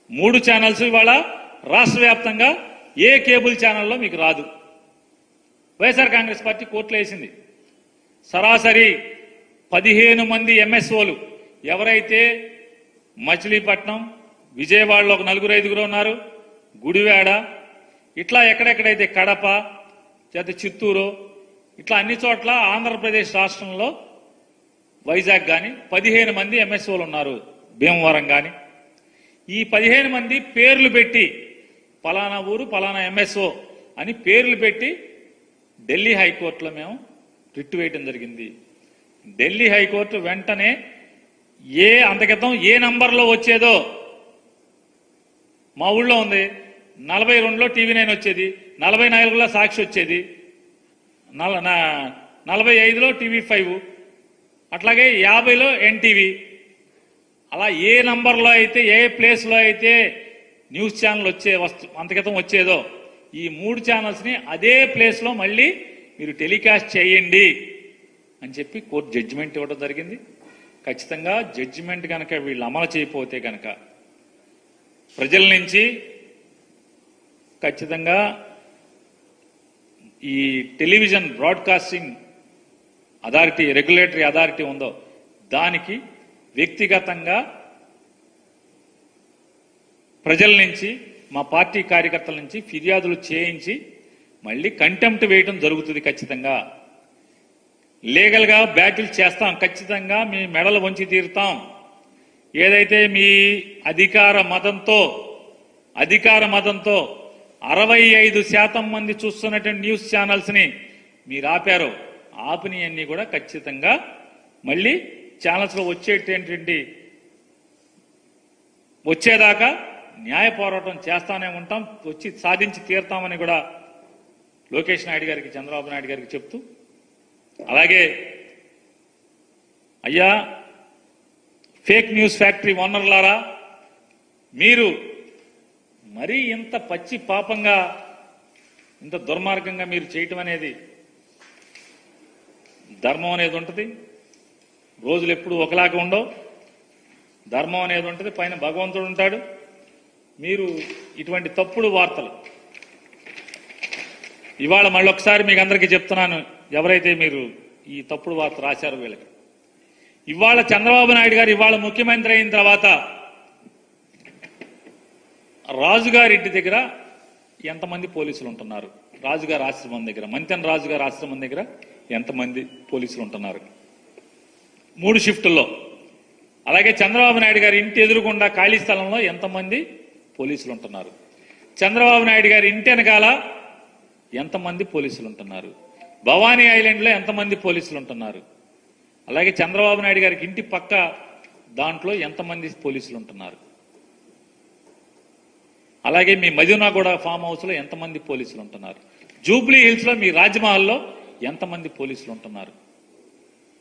3 channels ఇవాళ రాష్ట్ర వ్యాప్తంగా ఏ కేబుల్ ఛానల్లో మీకు రాదు. వైఎస్ఆర్ కాంగ్రెస్ పార్టీ కోర్టులో వేసింది. సరాసరి 15 మంది ఎంఎస్ఓలు ఎవరైతే మచిలీపట్నం, విజయవాడలో ఒక 4-5 ఉన్నారు, గుడివాడ, ఇట్లా ఎక్కడెక్కడైతే కడప, చిత్తూరు, ఇట్లా అన్ని చోట్ల ఆంధ్రప్రదేశ్ రాష్ట్రంలో వైజాగ్ కానీ 15 మంది ఎంఎస్ఓలు ఉన్నారు. భీమవరం కానీ ఈ 15 మంది పేర్లు పెట్టి పలానా ఊరు పలానా ఎంఎస్ఓ అని పేర్లు పెట్టి ఢిల్లీ హైకోర్టులో మేము రిట్ వేయడం జరిగింది. ఢిల్లీ హైకోర్టు వెంటనే అంతకితం ఏ నంబర్లో వచ్చేదో మా ఊళ్ళో ఉంది, 42లో TV9 వచ్చేది, 44లో సాక్షి వచ్చేది, 45లో TV5, అట్లాగే 50లో ఎన్టీవీ. అలా ఏ నంబర్లో అయితే ఏ ప్లేస్లో అయితే న్యూస్ ఛానల్ అంతకితం వచ్చేదో ఈ 3 ఛానల్స్ని అదే ప్లేస్లో మళ్ళీ మీరు టెలికాస్ట్ చేయండి అని చెప్పి కోర్టు జడ్జిమెంట్ ఇవ్వడం జరిగింది. ఖచ్చితంగా జడ్జిమెంట్ కనుక వీళ్ళు అమలు చేయకపోతే కనుక ప్రజల నుంచి ఖచ్చితంగా ఈ television broadcasting authority, regulatory authority ఉందో దానికి వ్యక్తిగతంగా ప్రజల నుంచి, మా పార్టీ కార్యకర్తల నుంచి ఫిర్యాదులు చేయించి మళ్ళీ కంటెంప్ట్ వేయడం జరుగుతుంది. ఖచ్చితంగా లీగల్గా బ్యాటిల్ చేస్తాం. ఖచ్చితంగా మీ మెడలు వంచి తీరుతాం. ఏదైతే మీ అధికార మతంతో 65% మంది చూస్తున్నటువంటి న్యూస్ ఛానల్స్ ని మీరు ఆపారో ఆపినవన్నీ కూడా ఖచ్చితంగా మళ్ళీ ఛానల్స్ లో వచ్చేదాకా న్యాయ పోరాటం చేస్తానే ఉంటాం, వచ్చి సాధించి తీరుతామని కూడా లోకేష్ నాయుడు గారికి, చంద్రబాబు నాయుడు గారికి చెప్తూ, అలాగే అయ్యా ఫేక్ న్యూస్ ఫ్యాక్టరీ ఓనర్లారా, మీరు మరీ ఇంత పచ్చి పాపంగా, ఇంత దుర్మార్గంగా మీరు చేయటం అనేది, ధర్మం అనేది ఉంటుంది. రోజులు ఎప్పుడు ఒకలాగా ఉండవు. ధర్మం అనేది ఉంటుంది, పైన భగవంతుడు ఉంటాడు. మీరు ఇటువంటి తప్పుడు వార్తలు ఇవాళ మళ్ళొకసారి మీకు అందరికీ చెప్తున్నాను, ఎవరైతే మీరు ఈ తప్పుడు వార్త రాశారో వీళ్ళకి, ఇవాళ చంద్రబాబు నాయుడు గారు ఇవాళ ముఖ్యమంత్రి అయిన తర్వాత రాజుగారి ఇంటి దగ్గర ఎంతమంది పోలీసులు ఉంటున్నారు, రాజుగారి ఆశ్రమం దగ్గర, మంతెన రాజుగారి ఆశ్రమం దగ్గర ఎంతమంది పోలీసులు ఉంటున్నారు 3 షిఫ్టుల్లో. అలాగే చంద్రబాబు నాయుడు గారి ఇంటి ఎదురుగుండా ఖాళీ స్థలంలో ఎంతమంది పోలీసులు ఉంటున్నారు, చంద్రబాబు నాయుడు గారి ఇంటి వెనకాల ఎంతమంది పోలీసులు ఉంటున్నారు, భవానీ ఐలాండ్లో ఎంతమంది పోలీసులు ఉంటున్నారు, అలాగే చంద్రబాబు నాయుడు గారికి ఇంటి పక్క దాంట్లో ఎంతమంది పోలీసులు ఉంటున్నారు, అలాగే మీ మదీనాగూడ ఫామ్ హౌస్ లో ఎంతమంది పోలీసులు ఉంటున్నారు, జూబ్లీ హిల్స్ లో మీ రాజ్మహల్లో ఎంతమంది పోలీసులు ఉంటున్నారు.